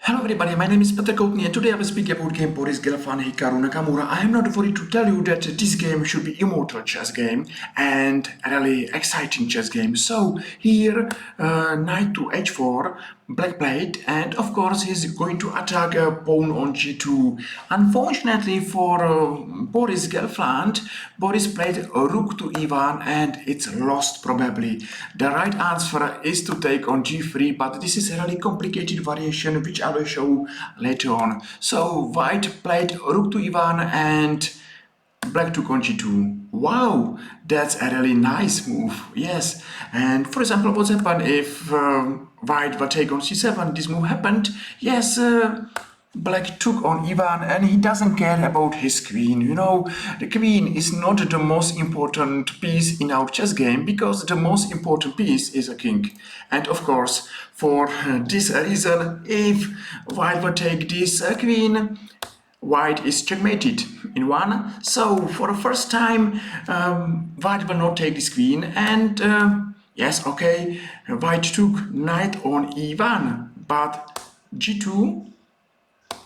Hello everybody, my name is Petr and today I will speak about game Boris, Gelfland, Hikaru Nakamura. I am not worried to tell you that this game should be immortal chess game and a really exciting chess game. So here, knight to h4, black played, and of course he's going to attack a pawn on g2. Unfortunately for Boris Gelfland, Boris played rook to e1 and it's lost probably. The right answer is to take on g3, but this is a really complicated variation which I will show later on. So white played rook to e1 and black took on g2. Wow, that's a really nice move. Yes, and for example, what's happened if white will take on c7? This move happened. Yes, black took on e1 and he doesn't care about his queen. You know, the queen is not the most important piece in our chess game because the most important piece is a king. And of course, for this reason, if white will take this queen, white is checkmated in one. So for the first time, white will not take this queen and yes, okay, white took knight on e1, but g2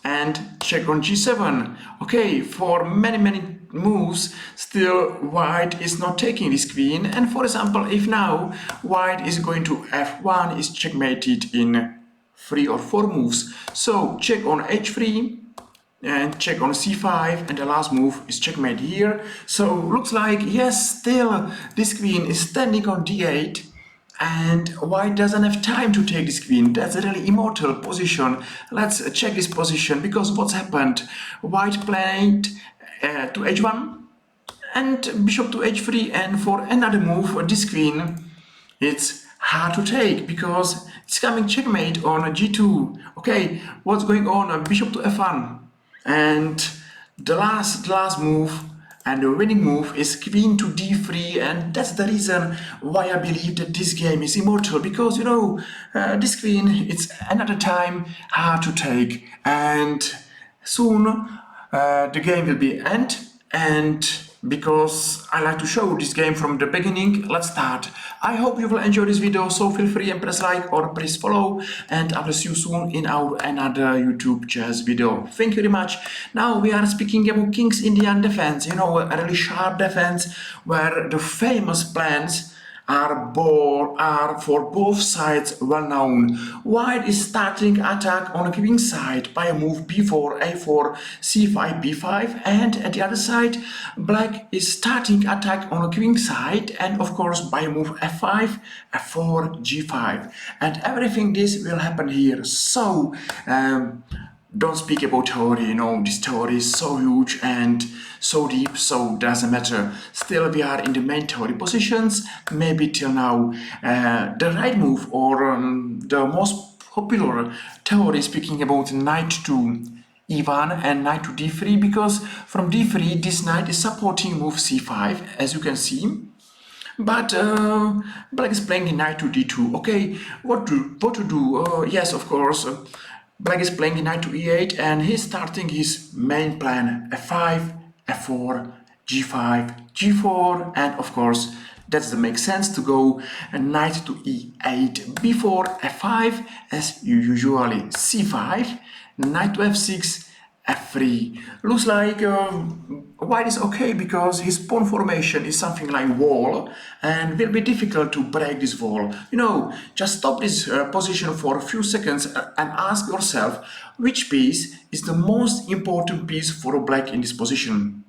and check on g7. Okay, for many moves, still white is not taking this queen. And for example, if now white is going to f1, is checkmated in 3 or 4 moves. So check on h3 and check on c5, and the last move is checkmate here. So looks like, yes, still this queen is standing on d8 and white doesn't have time to take this queen. That's a really immortal position. Let's check this position, because what's happened? White played to h1 and bishop to h3, and for another move, this queen, it's hard to take because it's coming checkmate on g2. Okay, what's going on? Bishop to f1, and the last move and the winning move is queen to d3, and that's the reason why I believe that this game is immortal, because you know, this queen, it's another time hard to take, and soon the game will be end. And because I like to show this game from the beginning, let's start. I hope you will enjoy this video, so feel free and press like or press follow, and I will see you soon in our another YouTube chess video. Thank you very much. Now we are speaking about King's Indian defense, you know, a really sharp defense where the famous plans are for both sides well known. White is starting attack on the queen side by a move b4, a4, c5, b5, and at the other side, black is starting attack on the queen side, and of course by a move f5, f4, g5, and everything this will happen here. So don't speak about theory, you know, this theory is so huge and so deep, so doesn't matter. Still we are in the main theory positions, maybe till now. The right move, or the most popular theory, speaking about knight to e1 and knight to d3, because from d3 this knight is supporting move c5, as you can see. But black is playing the knight to d2. Okay, what to do? Yes, of course, black is playing the knight to e8, and he's starting his main plan: f5, f4, g5, g4, and of course that makes sense to go knight to e8 before f5, as usually c5, knight to f6, f3. Looks like white is okay because his pawn formation is something like wall, and will be difficult to break this wall. You know, just stop this position for a few seconds and ask yourself which piece is the most important piece for black in this position.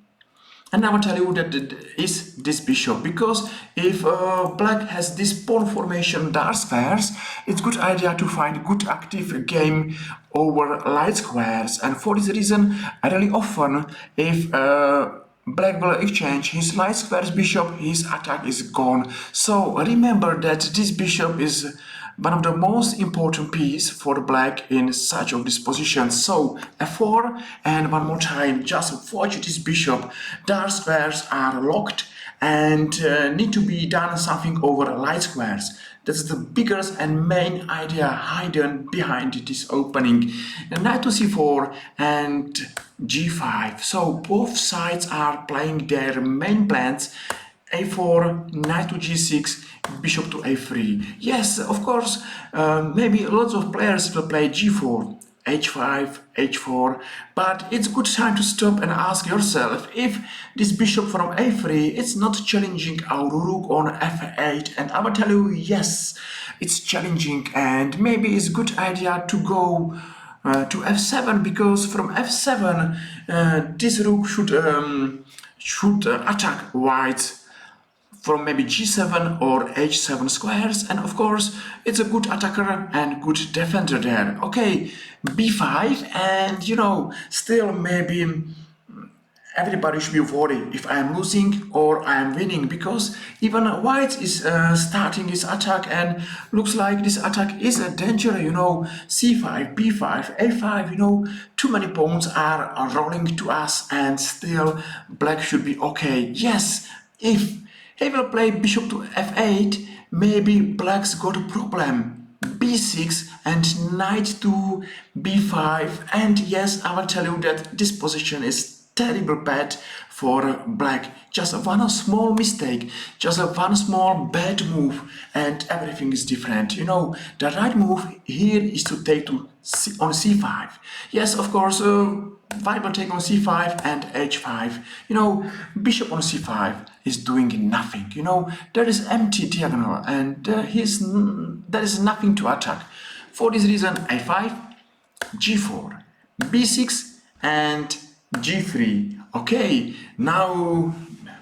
And I will tell you that it is this bishop, because if black has this pawn formation dark squares, it's good idea to find good active game over light squares. And for this reason, really often, if black will exchange his light squares bishop, his attack is gone. So remember that this bishop is one of the most important piece for black in such of this position. So f4, and one more time, just watch this bishop. Dark squares are locked and need to be done something over light squares. That's the biggest and main idea hidden behind this opening. Knight to c4 and g5. So both sides are playing their main plans: a4, knight to g6, bishop to a3. Yes, of course, maybe lots of players will play g4. h5, h4, but it's good time to stop and ask yourself if this bishop from a3 is not challenging our rook on f8, and I will tell you yes, it's challenging, and maybe it's a good idea to go to f7, because from f7 this rook should attack white from maybe g7 or h7 squares, and of course it's a good attacker and good defender there. Okay, b5, and still maybe everybody should be worried if I am losing or I am winning, because even white is starting his attack, and looks like this attack is a danger, c5, b5, a5, too many pawns are rolling to us, and still black should be okay. Yes, if he will play bishop to f8, maybe black's got a problem. b6 and knight to b5, and yes, I will tell you that this position is terrible bad for black. Just one small mistake, just one small bad move, and everything is different. The right move here is to take to on c5. Yes, of course, white will take on c5 and h5. Bishop on c5 is doing nothing. There is empty diagonal, and there is nothing to attack. For this reason, a5, g4, b6, and g3. Okay, now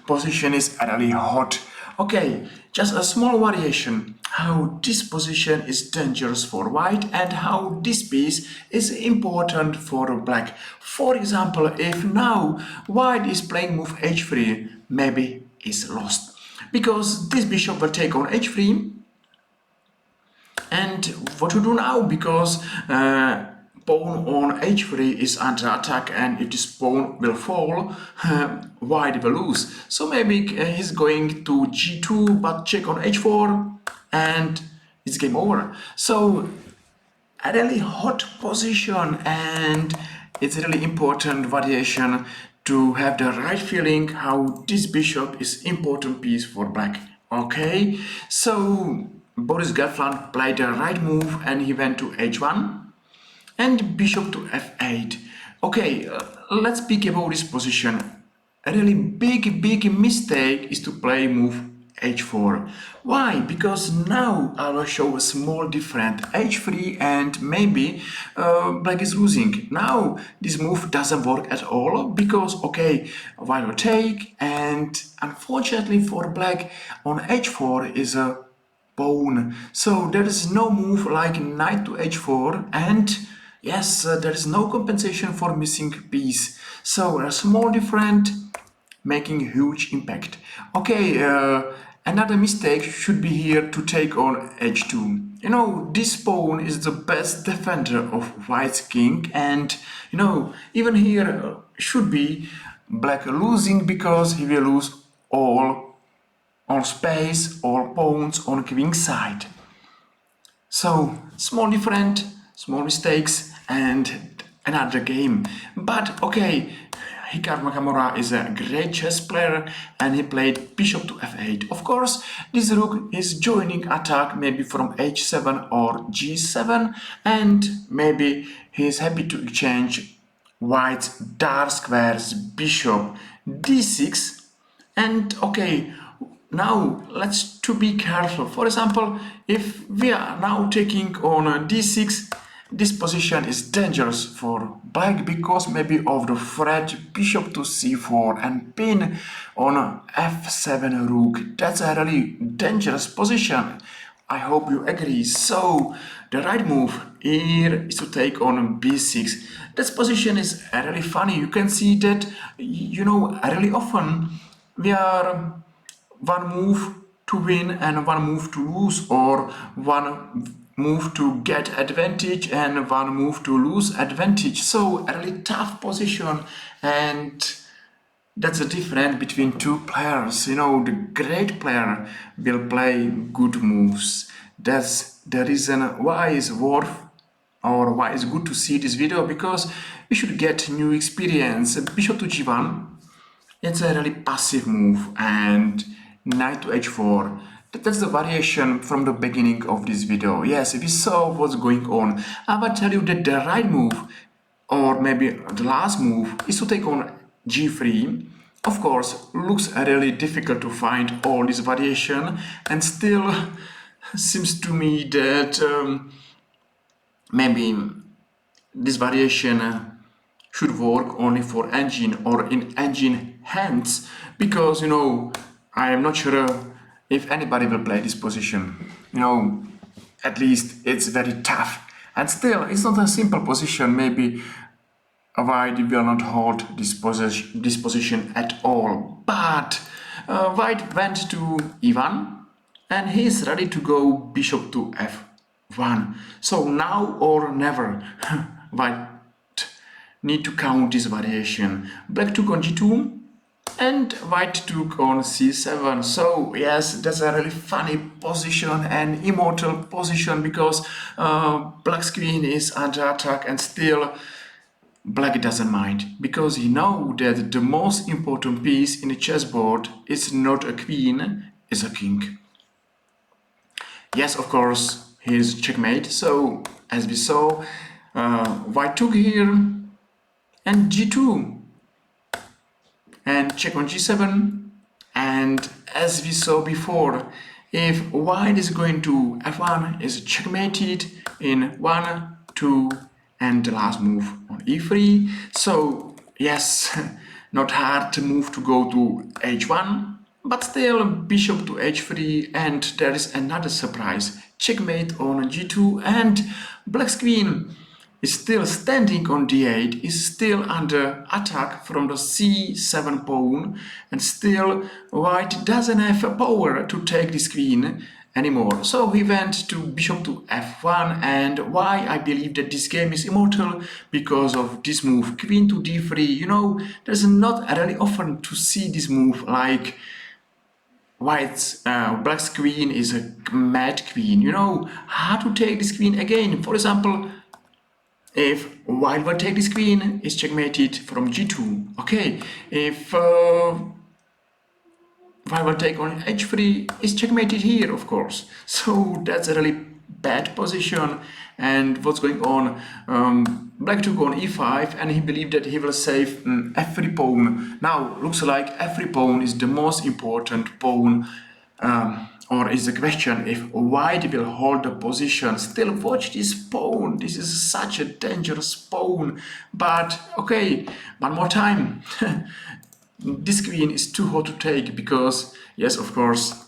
position is really hot. Okay, just a small variation how this position is dangerous for white and how this piece is important for black. For example, if now white is playing move h3, maybe is lost, because this bishop will take on h3, and what to do now, because pawn on h3 is under attack, and if this pawn will fall, white will lose. So maybe he's going to g2, but check on h4, and it's game over. So a really hot position, and it's a really important variation to have the right feeling how this bishop is important piece for black. Okay, so Boris Gelfland played the right move, and he went to h1 and bishop to f8. Okay, let's speak about this position. A really big mistake is to play move h4. Why? Because now I will show a small difference, h3, and maybe black is losing. Now this move doesn't work at all, because okay, white will take, and unfortunately for black on h4 is a pawn. So there is no move like knight to h4, and yes, there is no compensation for missing piece. So a small difference making huge impact. Okay, another mistake should be here to take on h2. This pawn is the best defender of white's king, and even here should be black losing, because he will lose all space, all pawns on queen side. So small difference, small mistakes, and another game. But okay, Hikaru Nakamura is a great chess player, and he played bishop to f8. Of course, this rook is joining attack maybe from h7 or g7, and maybe he is happy to exchange white's dark squares bishop d6. And okay, now let's to be careful. For example, if we are now taking on d6, this position is dangerous for black, because maybe of the threat bishop to c4 and pin on f7 rook. That's a really dangerous position. I hope you agree. So the right move here is to take on b6. This position is really funny. You can see that, really often we are one move to win and one move to lose, or one move to get advantage and one move to lose advantage. So a really tough position, and that's the difference between two players. The great player will play good moves. That's the reason why it's worth, or why it's good to see this video, because we should get new experience. Bishop to g1, it's a really passive move, and knight to h4. That's the variation from the beginning of this video. Yes, we saw what's going on. I will tell you that the right move, or maybe the last move, is to take on g3. Of course, looks really difficult to find all this variation, and still seems to me that maybe this variation should work only for engine or in engine hands, because I am not sure if anybody will play this position. At least it's very tough, and still it's not a simple position. Maybe White will not hold this position at all, but White went to e1 and he's ready to go bishop to f1. So now or never. White need to count this variation. Black took on g2 and White took on c7. So yes, that's a really funny position and immortal position, because Black's queen is under attack, and still Black doesn't mind, because he knows that the most important piece in the chessboard is not a queen, it's a king. Yes, of course, here's checkmate. So as we saw, White took here and g2 and check on g7, and as we saw before, if White is going to f1 is checkmated in 1, 2 and the last move on e3. So yes, not hard to move to go to h1, but still bishop to h3, and there is another surprise, checkmate on g2, and Black's queen is still standing on d8, is still under attack from the c7 pawn, and still White doesn't have power to take this queen anymore. So he went to bishop to f1, and why I believe that this game is immortal, because of this move, queen to d3. There's not really often to see this move, like Black's queen is a mad queen. How to take this queen again. For example, if White will take this queen, is checkmated from g2. Okay, if White will take on h3, is checkmated here, of course. So that's a really bad position. And what's going on? Black took on e5, and he believed that he will save f3 pawn. Now looks like f3 pawn is the most important pawn. Or is the question if White will hold the position. Still watch this pawn. This is such a dangerous pawn. But okay, one more time. This queen is too hot to take, because yes, of course,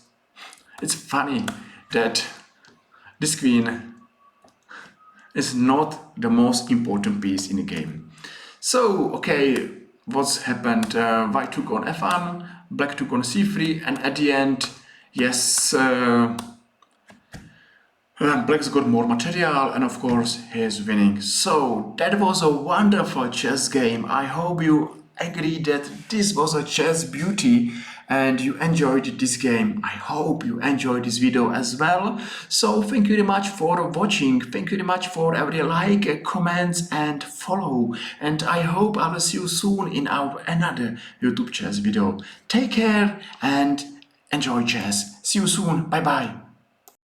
it's funny that this queen is not the most important piece in the game. So okay, what's happened? White took on f1, Black took on c3, and at the end, yes, Black's got more material, and of course he's winning. So that was a wonderful chess game. I hope you agree that this was a chess beauty and you enjoyed this game. I hope you enjoyed this video as well. So thank you very much for watching. Thank you very much for every like, comments and follow. And I hope I will see you soon in our another YouTube chess video. Take care and enjoy chess. See you soon. Bye bye.